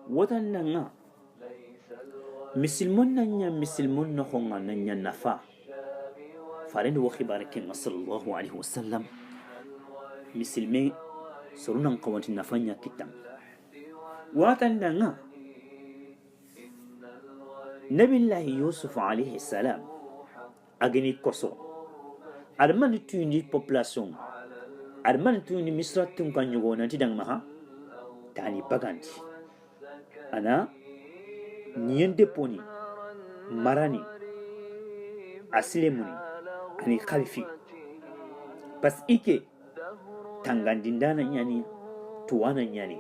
watananga misilmon nanya misilmon no honga nanya nafa farin wa khibarakin sallallahu alaihi wasallam misilme sorunan qawanti nafanya kitam watananga nabillahi yusuf alaihi salam agni koso arman tuni population arman tuni misratun kan yugo nanti dang maha tani baganti ana niende poni marani aslemuni ani khalifi pas ike tangandindana nyani tuwana nyani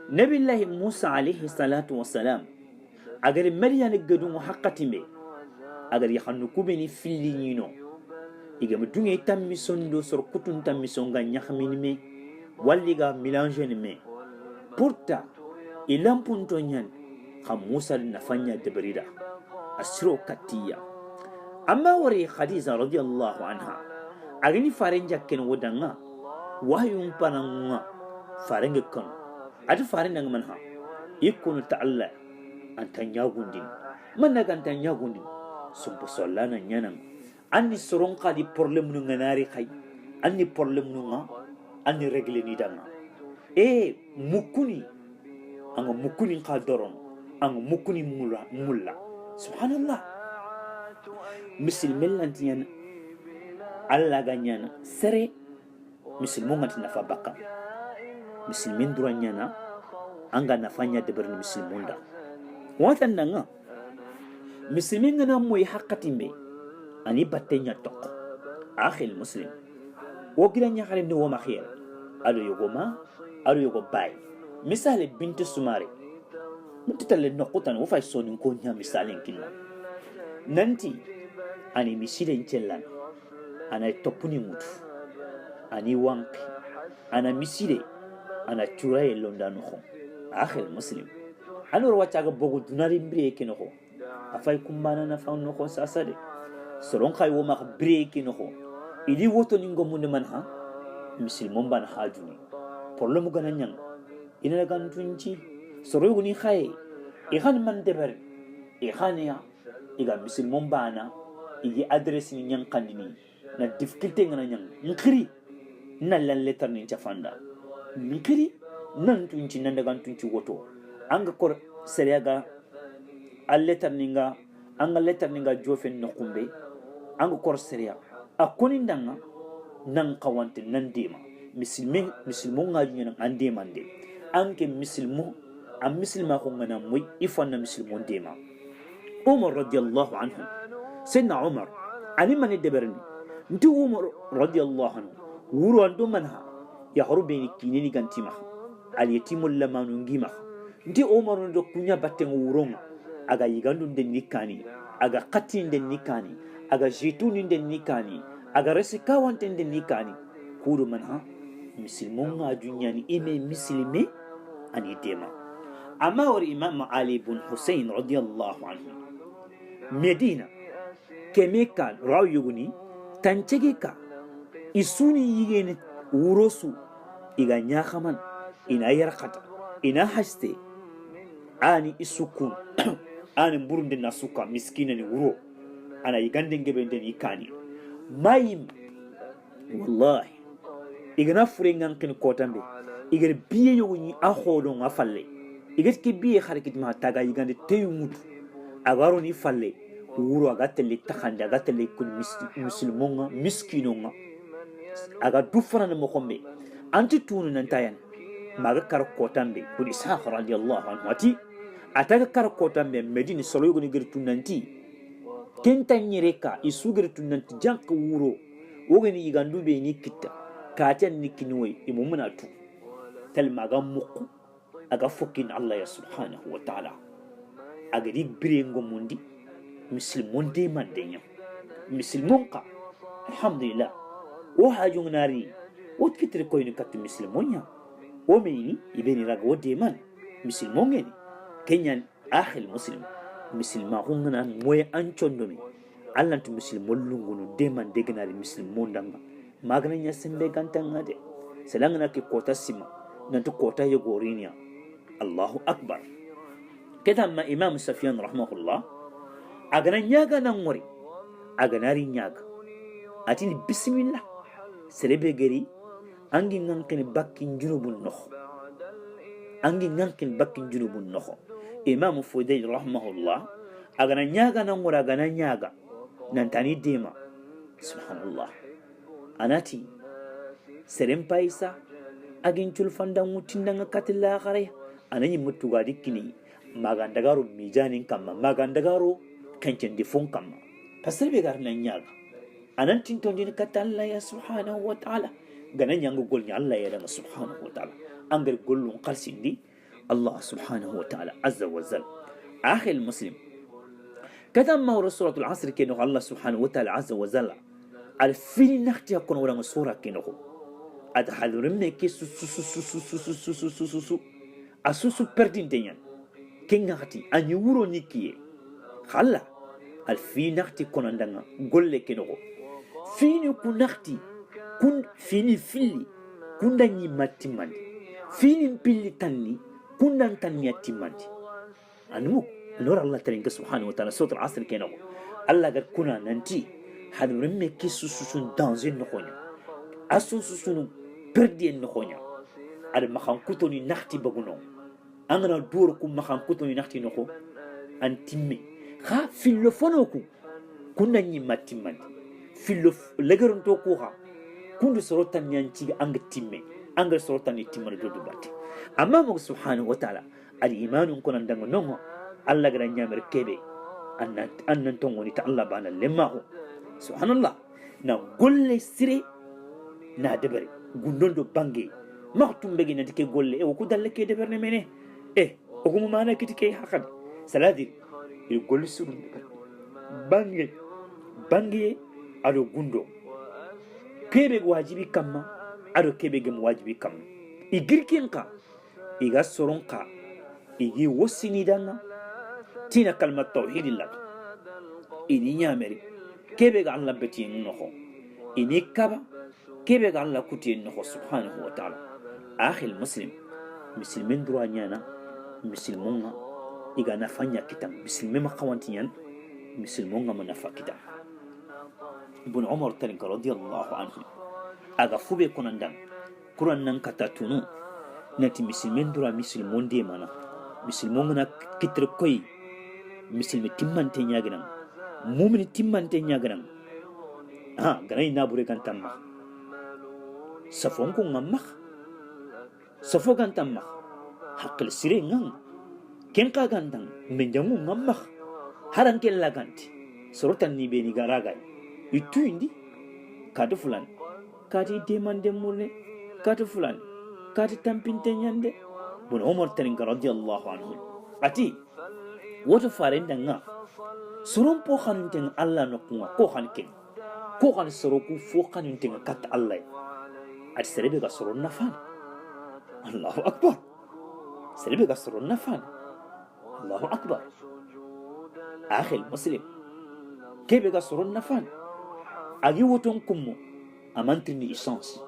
nabillahi musa alaihi salatu wassalam agar maryane gadun haqqatime agar yahannu kubeni fillinyino igam dunge tammi sondo sor kutun tammi songa nyahmini me walliga mélanger me pourta ilam punto nyan kham musa nafanya debrida asro katiya amma wari khadija radiyallahu anha agni farenja ken wodanga wayum pananga farenge kon adu farenga manha ikunu ta'alla antanya gundin managa antanya gundin sumpo sollana nyanam anni soron qadi problem nu nganari khay anni problem nu nga anni regle ni danga mukuni anga mukuni qadoron anga mukuni mulla subhanallah misil mellantiyan alla ganyana sere misil mongati nafa baka misil min duranyana anga nafanya deberni misil munda watan nanga misil min ngana moy hakatimbe ani battenya tok akhil muslim wogira nyakhale ni woma khir ado yogoma ado yogo bay misale bintu sumare mutitale nokutan wo fay sonin ko nya misalen kinna nanti ani misile ncellan ana topuni mutu ani wanki ana misile ana turaye londano kho akhil muslim alor wacha ga bogo dunari mbre ke no kho afay kumbana na fa no kho sasade soron khay wo mak break no ko ili woto ningo mun man ha misil mon ban hajuni problème gana nyang ina gan tunci soro guni khay e han man deber e khania iga misil mon bana igi adresse ni nyang kandini na difficulté ngana nyang nkiri na lan letter ni chafanda nkiri nan tunci nan daga tunci woto anga kor seriaga al letter ninga anga letter ninga jofen no kumbe anga kor seria akoni ndanga nan kawante nan dema misilmo ngaju nan ande mande anke misilmo am misilma ko ngana moy ifanna misilmo dema umar radiyallahu anhu sayyidina umar ani mani deberni nti umar radiyallahu anhu wuro ando manha ya horubeni kinini gantima al yatimul lamanu ngima nti umar ndo kunya batte wuronga aga yigandu den nikani aga qatin den nikani aga jituni den nikani aga resika wanten den nikani kudu manha misilmon nga dunyani ime mislime ani dema amma war imam ali ibn husayn radiyallahu anhu medina kemeka raw yuguni tanchegeka isuni yigene urosu iga nyakhaman ina yarqata ina haste ani isukun ani burunde nasuka miskina ni wuro ana yigande ngebende ni kani mayim wallahi igana furengan kin kotambe igar biye yogni akhodo nga falle igat ke biye kharikit ma taga yigande teyumutu agaro ni falle wuro aga tele takhanda aga tele kun muslimonga miskinonga aga dufana mo khombe anti tunu nan tayan maga kar kotambe kuli sakh radiyallahu anhu ati ataga kar kotambe medini solo yogni gir tunanti kenta nyereka isugir tunanti jank wuro wogani yigandu be ni kitta katan ni kinwe imumuna tu tel maga muku aga fokin Allah ya subhanahu wa ta'ala aga di brengo mundi muslimon de mandenya muslimon ka alhamdulillah wo hajung nari wo kitre ko ni kat muslimonnya wo meini ibeni raga wo de man muslimon ngeni kenyan akhil muslim muslima hungana moy anchondomi Allah tu muslimon lungunu de man de ganari muslimon danga magana nya sembe gantanga de selangana ke kota sima nantu kota ye gorinia Allahu akbar. Keta ma Imam Sufyan rahimahullah agana nyaga nangori aganari nyaga atini bismillah serebe geri angi ngankene bakkin junubun nokho angi ngankene bakkin junubun nokho Imam Fudayl rahimahullah agana nyaga nangori agana nyaga nantani dema subhanallah anati serem paisa agin chulfanda mutindanga katilla khare anani mutuga dikini magandagaru mijanin kamma magandagaru kanchen difon kamma pasirbe garna nyaga anan tintonjini katalla ya subhanahu wa ta'ala ganan yango golni Allah ya dama subhanahu wa ta'ala angal gollun qalsindi Allah subhanahu wa ta'ala azza wa jalla akhil muslim كتم سورة العصر كأنه الله سبحانه وتعالى عز وجل الفيل نختي يكون ولا سورة كأنه أتحذر منك سو سو سو سو سو سو سو سو سو سو سو أسوسو بردين تيان كين نختي أن يورو نيكي خلا الفيل نختي كون عندنا قول لك كأنه فيني كون نختي كون فيني فيلي كون دني ماتيماني فيني بيلي تاني كون دان تاني ماتيماني أنو نور الله ترينك سبحانه وتعالى صوت العصر كينو الله قد كنا ننتي هذا رمي كيسو سوسون دانزين نخونيا أسو سوسون بردين نخونيا هذا مخان كتوني نختي بغنو أنا دوركم مخان كتوني نختي نخو أنتمي خا في اللفونوكو كنا نيما تيمان في لغرن توكوها كنا سروتان ينتي أنغ تيمي أنغ سروتان يتيمان دودو باتي أمامك سبحانه وتعالى الإيمان كنا ندنغ نوغو Allah gana nyamir kebe annan tongoni ta Allah bana lemmaho subhanallah na golle sire na debere gundondo bangi maktum begi na dike golle e ko dalle ke deberne mene o ko mana kitike hakad saladi e golle suru bangi ado gundo kebe wajibi kamma ado kebe gem wajibi kamma igirkinka iga soronka igi wosini danga تينا كلمة توحيد الله إني نعمري كيف يقال الله بتين نخو إني كبا كيف يقال الله كتين نخو سبحانه وتعالى آخر المسلم مسلمين دروانيانا مسلمون إيغا نفانيا كتام مسلمين مقوانتيان مسلمون منفا كتام ابن عمر ترنك رضي الله عنه أغا فوبي كنندان كرانان كتاتونو نتي مسلمين دروا مسلمون ديمانا مسلمون كتر كوي misilmi timmante ñaginan mumini timmante ñaginan ganay nabure gantan max safon ko ngam max safo gantan max haqqil sire ngang ken ka gantan men jangu ngam max haran ken la ganti sorotan ni beni garagay itu indi kadu fulan kati demande murne kadu fulan kati tampinte ñande bun umar tanin radiyallahu anhu ati woto farenda nga soron po khanunten Allah no kuma ko khanken ko khan soroku fo khanunten kat Allah at serebe ga soron nafan Allahu akbar serebe ga soron nafan Allahu akbar akhil muslim kebe ga soron nafan agi woton kummo amantini essence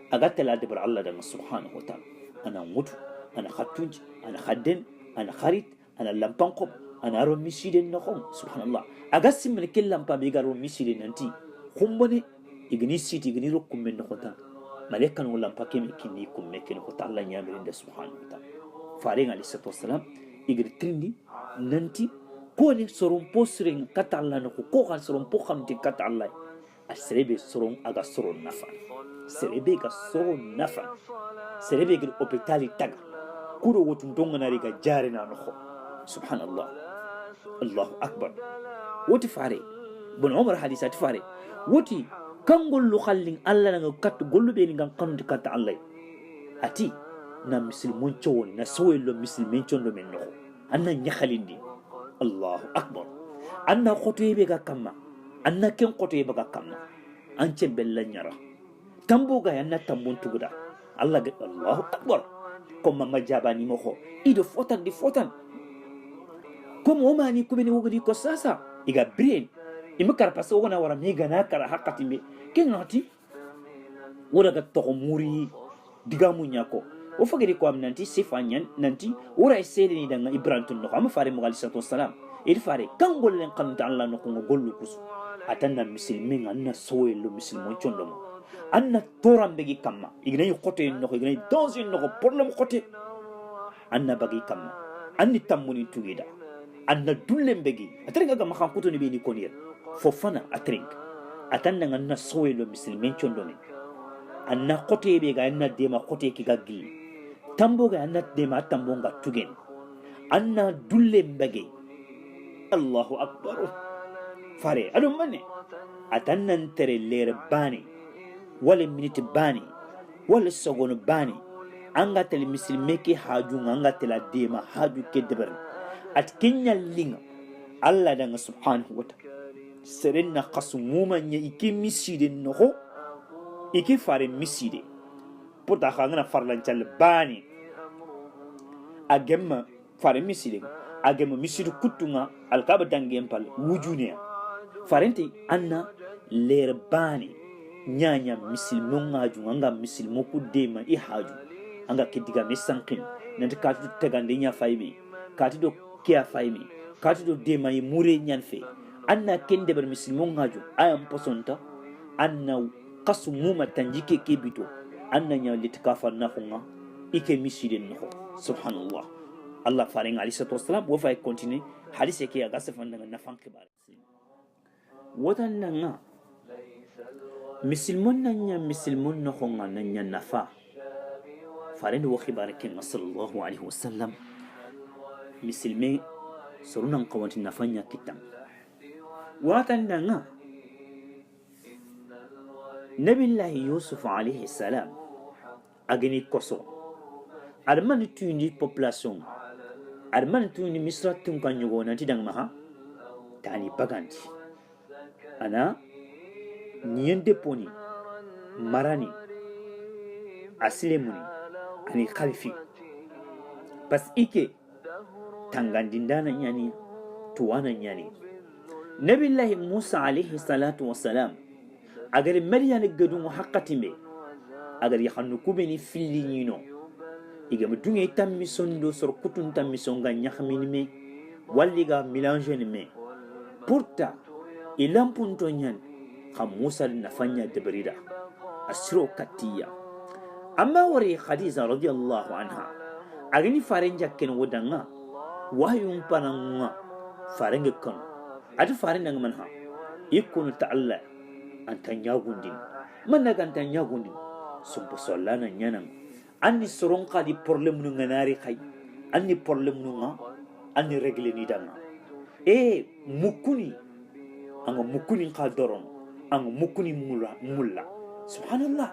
aga tala de bar Allah da subhanahu wa ta'ala ana mutu ana khatunj ana khadden ana kharit ana lampanqob ana ro miside nokhon subhanallah agassim min kellam pa be garo miside nanti khumbone igni siti igni rokkum men nokhota malaikan wala pakem kinni kum mekken ko Allah nyamirin da subhanahu wa ta'ala faring ali sallallahu alaihi wasallam igri trindi nanti ko ni soron posring kata Allah no ko kan soron po kan ti kata Allah asrebe soron aga soron nafa serebe ga soron nafa serebe ga hopitali taga kuro wotun donga na riga jare na no subhanallah الله أكبر وتي فاري بن عمر حديثات فاري وتي كان قولوا خلين الله نغكت قولوا بيني كان قنت كت الله أتي نا مسلمون تشون نا سوي لو مسلمين تشون لو منه أنا نخلين دي الله أكبر أنا خطوي بيجا كما أنا كم خطوي بيجا كما أنت بلا نيرا تامبوغا أنا تامون تغدا الله الله أكبر كم ما جابني مخو إيدو فوتان دي فوتان كم وماني كبني وغدي كساسا إيجا برين إمكار بسوغنا ورا ميغانا كرا حقاتي مي كن ناتي ورا غتو موري ديغامو نياكو o fagiri ko am nanti sifanyan nanti ora sede ni danga ibrantun no am fare mo gali salatu wassalam il fare kangol len kan ta Allah no ko gollu kusu atanna muslimin anna soyelo muslimon chondomo anna toram begi kamma igna khote no igna dans no problème khote anna bagi kamma anni tammuni tugida anna dullem begi atrenga ga makan kuto ni beni konir fofana atrenga atanna anna soyelo muslimin chondomo anna khote be ga anna dema khote ki gaggi tambo ga anna dema tambo ga tugen anna dullem begi Allahu akbar fare adum manne atannan tere lere bani wala minute bani wala seconde bani anga tel muslime ki haju anga tel dema haju ke deber at kenya linga Allah danga subhanahu wa ta'ala serenna qasmuma nya iki miside noho iki fare miside pota khangana farlan chal bani agemma fare miside agema misidu kutunga alkaba dangem pal wujune farenti anna ler bani nyanya misilmo ngaju anga misilmo ku dema I haju anga kidiga mesankin nanti katu tegande nya faybi katu do kia faymi katu do dema I mure nyanfe anna kende ber misilmo ngaju ayam posonta anna qasmuma tanjike kebito anna nya litkafa nakhunga ike miside nako subhanallah Allah faring ali salatu wassalam wo fay continue hadith ke aga safan daga nafan kibar wotan nga misilmon nanya misilmon no khonga nanya nafa farin wo khibar ke sallallahu alaihi wasallam misilme sorunan qawanti nafanya kitam wotan nga nabillah yusuf alaihi salam agni koso arman tuni population arman tuni misra tun kan yugo nanti dang maha tani baganti ana niende poni marani aslemuni ani khalifi pas ike tangandindana nyani tuwana nyani nabillahi musa alayhi salatu wassalam agar maryam gadun haqqatime agar yahannu kubeni filli nyino igam dunge tammi sondo sor kutun tammi songa nyakhmini me walliga mélange ni me pourta ilam punto nyan kham musa nafanya debrida asro katiya amma wari khadija radiyallahu anha agni farenja ken wodanga wayum pananga farenge kan adu farenga manha ikunu ta'alla antanya gundin mannaga antanya gundin sumpo sollana nyanam anni soron qadi problem nu nganari khay anni problem nu nga anni regle ni danga mukuni anga mukuni qadoron anga mukuni mulla subhanallah